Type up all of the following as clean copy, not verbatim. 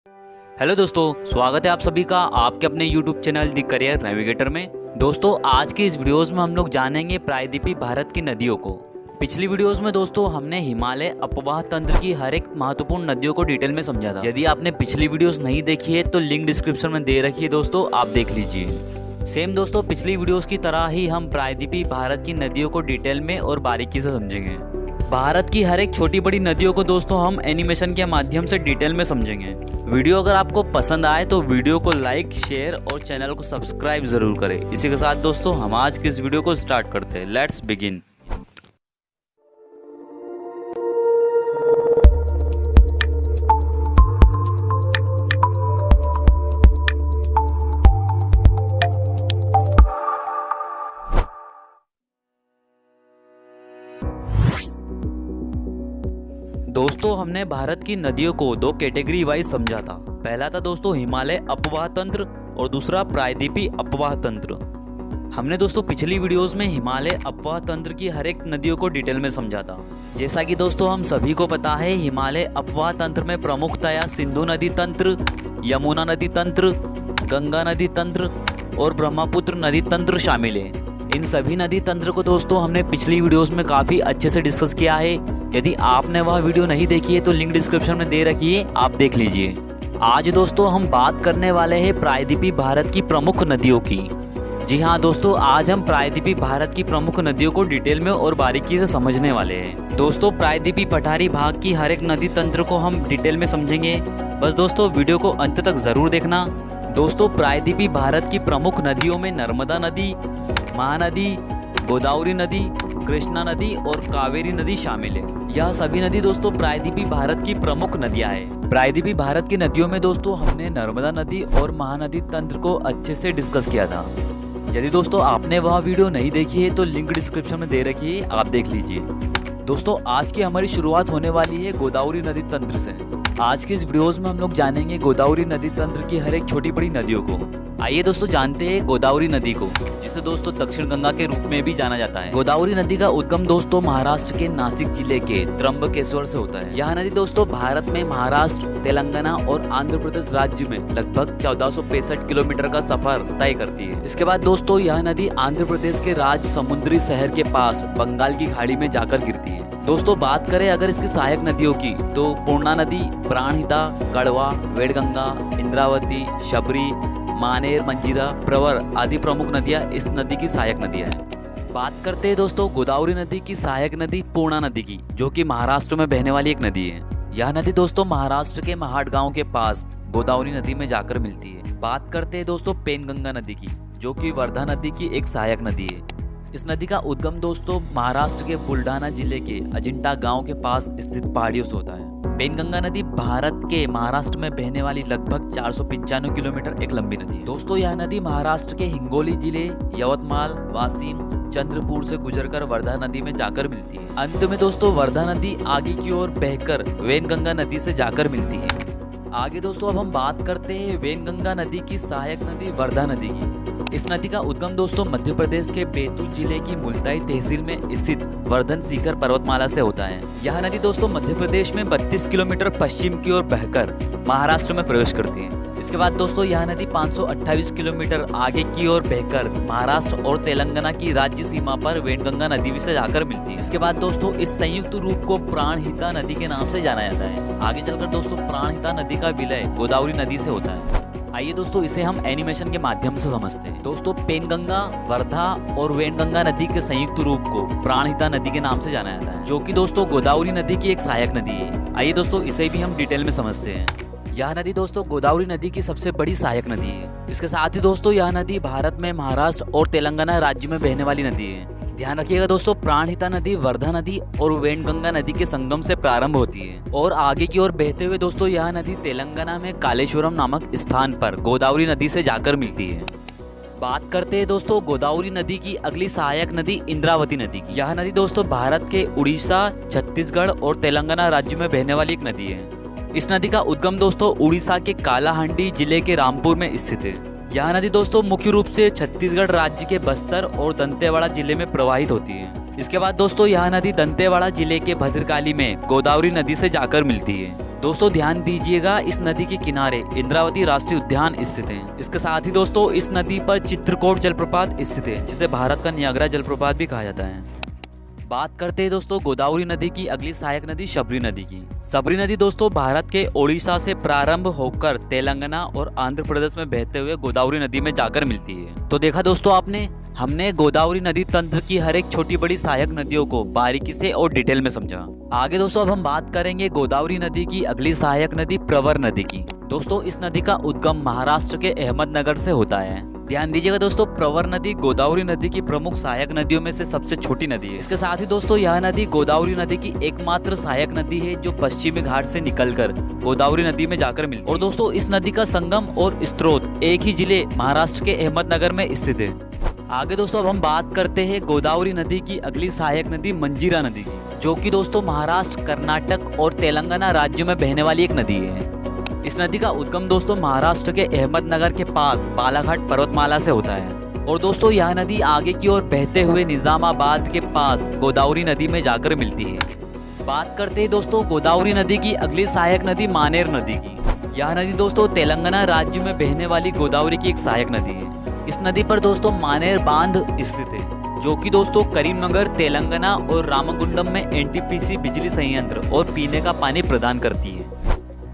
Hello दोस्तों, स्वागत है आप सभी का आपके अपने YouTube channel the career navigator में। दोस्तों, आज के इस वीडियोस में हम लोग जानेंगे प्रायद्वीपीय भारत की नदियों को। पिछली वीडियोस में दोस्तों हमने हिमालय अपवाह तंत्र की हर एक महत्वपूर्ण नदियों को डिटेल में समझा था। यदि आपने पिछली वीडियोस नहीं देखी है तो लिंक डिस्क्रिप्शन में दे रखी है दोस्तों, आप देख लीजिए। सेम दोस्तों पिछली वीडियोस की तरह ही हम प्रायद्वीपीय भारत की नदियों को डिटेल में और बारीकी से समझेंगे। भारत की हर एक छोटी बड़ी नदियों को दोस्तों हम एनिमेशन के माध्यम से डिटेल में समझेंगे। वीडियो अगर आपको पसंद आए तो वीडियो को लाइक, शेयर और चैनल को सब्सक्राइब जरूर करें। इसी के साथ दोस्तों हम आज के इस वीडियो को स्टार्ट करते हैं। Let's begin. दोस्तों हमने भारत की नदियों को दो कैटेगरी वाइज समझा था। पहला था दोस्तों हिमालय अपवाह तंत्र और दूसरा प्रायद्वीपीय अपवाह तंत्र। हमने दोस्तों पिछली वीडियोस में हिमालय अपवाह तंत्र की हर एक नदियों को डिटेल में समझा था। जैसा कि दोस्तों हम सभी को पता है, हिमालय अपवाह तंत्र में प्रमुखतया सिंधु नदी तंत्र, यमुना नदी तंत्र, गंगा नदी तंत्र और ब्रह्मपुत्र नदी तंत्र शामिल है। इन सभी नदी तंत्र को दोस्तों हमने पिछली वीडियोस में काफ़ी अच्छे से डिस्कस किया है। यदि आपने वह वीडियो नहीं देखी है तो लिंक डिस्क्रिप्शन में दे रखी है, आप देख लीजिए। आज दोस्तों हम बात करने वाले हैं प्रायद्वीपीय भारत की प्रमुख नदियों की। जी हाँ दोस्तों, आज हम प्रायद्वीपीय भारत की प्रमुख नदियों को डिटेल में और बारीकी से समझने वाले हैं। दोस्तों प्रायद्वीपीय पठारी भाग की हर एक नदी तंत्र को हम डिटेल में समझेंगे। बस दोस्तों वीडियो को अंत तक जरूर देखना। दोस्तों प्रायद्वीपीय भारत की प्रमुख नदियों में नर्मदा नदी, महानदी, गोदावरी नदी, कृष्णा नदी और कावेरी नदी शामिल है। यह सभी नदी दोस्तों प्रायद्वीपीय भारत की प्रमुख नदियां हैं। प्रायद्वीपीय भारत की नदियों में दोस्तों हमने नर्मदा नदी और महानदी तंत्र को अच्छे से डिस्कस किया था। यदि दोस्तों आपने वह वीडियो नहीं देखी है तो लिंक डिस्क्रिप्शन में दे रखी है, आप देख लीजिए। दोस्तों आज की हमारी शुरुआत होने वाली है गोदावरी नदी तंत्र से। आज के इस वीडियोस में हम लोग जानेंगे गोदावरी नदी तंत्र की हर एक छोटी बड़ी नदियों को। आइए दोस्तों जानते हैं गोदावरी नदी को, जिसे दोस्तों दक्षिण गंगा के रूप में भी जाना जाता है। गोदावरी नदी का उद्गम दोस्तों महाराष्ट्र के नासिक जिले के त्र्यंबकेश्वर से होता है। यह नदी दोस्तों भारत में महाराष्ट्र, तेलंगाना और आंध्र प्रदेश राज्य में लगभग 1465 किलोमीटर का सफर तय करती है। इसके बाद दोस्तों यह नदी आंध्र प्रदेश के राज समुद्री शहर के पास बंगाल की खाड़ी में जाकर गिरती है। दोस्तों बात करें अगर इसकी सहायक नदियों की तो पूर्णा नदी, प्राणहिता, कड़वा, वेदगंगा, इंद्रावती, शबरी, मानेर, मंजीरा, प्रवर आदि प्रमुख नदियां इस नदी की सहायक नदियां हैं। बात करते हैं दोस्तों गोदावरी नदी की सहायक नदी पूर्णा नदी की, जो कि महाराष्ट्र में बहने वाली एक नदी है। यह नदी दोस्तों महाराष्ट्र के महाड गांव के पास गोदावरी नदी में जाकर मिलती है। बात करते हैं दोस्तों पेनगंगा नदी की, जो कि वर्धा नदी की एक सहायक नदी है। इस नदी का उद्गम दोस्तों महाराष्ट्र के बुल्ढाना जिले के अजिंठा गांव के पास स्थित पहाड़ियों से होता है। पेनगंगा नदी भारत के महाराष्ट्र में बहने वाली लगभग 495 किलोमीटर एक लंबी नदी है। दोस्तों यह नदी महाराष्ट्र के हिंगोली जिले, यवतमाल, वाशिम, चंद्रपुर से गुजरकर वर्धा नदी में जाकर मिलती है। अंत में दोस्तों वर्धा नदी आगे की ओर बहकर वेनगंगा नदी से जाकर मिलती है। आगे दोस्तों अब हम बात करते हैं वेनगंगा नदी की सहायक नदी वर्धा नदी की। इस नदी का उद्गम दोस्तों मध्य प्रदेश के बैतूल जिले की मुल्ताई तहसील में स्थित वर्धन शिखर पर्वतमाला से होता है। यह नदी दोस्तों मध्य प्रदेश में 32 किलोमीटर पश्चिम की ओर बहकर महाराष्ट्र में प्रवेश करती है। इसके बाद दोस्तों यह नदी 528 किलोमीटर आगे की ओर बहकर महाराष्ट्र और तेलंगाना की राज्य सीमा पर वेनगंगा नदी से जाकर मिलती है। इसके बाद दोस्तों इस संयुक्त रूप को प्राणहिता नदी के नाम से जाना जाता है। आगे चलकर दोस्तों प्राणहिता नदी का विलय गोदावरी नदी से होता है। आइए दोस्तों इसे हम एनिमेशन के माध्यम से समझते हैं। दोस्तों पेनगंगा, वर्धा और वेनगंगा नदी के संयुक्त रूप को प्राणहिता नदी के नाम से जाना जाता है, जो कि दोस्तों गोदावरी नदी की एक सहायक नदी है। आइए दोस्तों इसे भी हम डिटेल में समझते हैं। यह नदी दोस्तों गोदावरी नदी की सबसे बड़ी सहायक नदी है। इसके साथ ही दोस्तों यह नदी भारत में महाराष्ट्र और तेलंगाना राज्य में बहने वाली नदी है। ध्यान रखिएगा दोस्तों, प्राणहिता नदी वर्धा नदी और वेनगंगा नदी के संगम से प्रारंभ होती है और आगे की ओर बहते हुए दोस्तों यह नदी तेलंगाना में कालेश्वरम नामक स्थान पर गोदावरी नदी से जाकर मिलती है। बात करते हैं दोस्तों गोदावरी नदी की अगली सहायक नदी इंद्रावती नदी की। यह नदी दोस्तों भारत के उड़ीसा, छत्तीसगढ़ और तेलंगाना राज्य में बहने वाली एक नदी है। इस नदी का उद्गम दोस्तों उड़ीसा के कालाहांडी जिले के रामपुर में स्थित है। यह नदी दोस्तों मुख्य रूप से छत्तीसगढ़ राज्य के बस्तर और दंतेवाड़ा जिले में प्रवाहित होती है। इसके बाद दोस्तों यह नदी दंतेवाड़ा जिले के भद्रकाली में गोदावरी नदी से जाकर मिलती है। दोस्तों ध्यान दीजिएगा, इस नदी के किनारे इंद्रावती राष्ट्रीय उद्यान स्थित है। इसके साथ ही दोस्तों इस नदी पर चित्रकूट जलप्रपात स्थित है, जिसे भारत का नियाग्रा जलप्रपात भी कहा जाता है। बात करते हैं दोस्तों गोदावरी नदी की अगली सहायक नदी शबरी नदी की। शबरी नदी दोस्तों भारत के ओडिशा से प्रारंभ होकर तेलंगाना और आंध्र प्रदेश में बहते हुए गोदावरी नदी में जाकर मिलती है। तो देखा दोस्तों आपने, हमने गोदावरी नदी तंत्र की हर एक छोटी बड़ी सहायक नदियों को बारीकी से और डिटेल में समझा। आगे दोस्तों अब हम बात करेंगे गोदावरी नदी की अगली सहायक नदी प्रवर नदी की। दोस्तों इस नदी का उद्गम महाराष्ट्र के अहमदनगर से होता है। ध्यान दीजिएगा दोस्तों, प्रवर नदी गोदावरी नदी की प्रमुख सहायक नदियों में से सबसे छोटी नदी है। इसके साथ ही दोस्तों यह नदी गोदावरी नदी की एकमात्र सहायक नदी है जो पश्चिमी घाट से निकलकर गोदावरी नदी में जाकर मिलती है। और दोस्तों इस नदी का संगम और स्रोत एक ही जिले महाराष्ट्र के अहमदनगर में स्थित है। आगे दोस्तों अब हम बात करते हैं गोदावरी नदी की अगली सहायक नदी मंजीरा नदी की, जो कि दोस्तों महाराष्ट्र, कर्नाटक और तेलंगाना राज्यों में बहने वाली एक नदी है। इस नदी का उद्गम दोस्तों महाराष्ट्र के अहमदनगर के पास बालाघाट पर्वतमाला से होता है। और दोस्तों यह नदी आगे की ओर बहते हुए निजामाबाद के पास गोदावरी नदी में जाकर मिलती है। बात करते हैं दोस्तों गोदावरी नदी की अगली सहायक नदी मानेर नदी की। यह नदी दोस्तों तेलंगाना राज्य में बहने वाली गोदावरी की एक सहायक नदी है। इस नदी पर दोस्तों मानेर बांध स्थित है, जो कि दोस्तों करीमनगर, तेलंगाना और रामगुंडम में एनटीपीसी बिजली संयंत्र और पीने का पानी प्रदान करती है।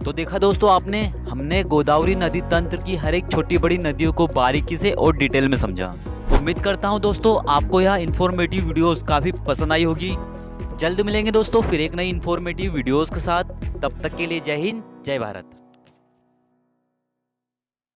तो देखा दोस्तों आपने, हमने गोदावरी नदी तंत्र की हर एक छोटी बड़ी नदियों को बारीकी से और डिटेल में समझा। उम्मीद करता हूं दोस्तों आपको यह इन्फॉर्मेटिव वीडियोस काफी पसंद आई होगी। जल्द मिलेंगे दोस्तों फिर एक नई इन्फॉर्मेटिव वीडियोस के साथ। तब तक के लिए जय हिंद, जय भारत।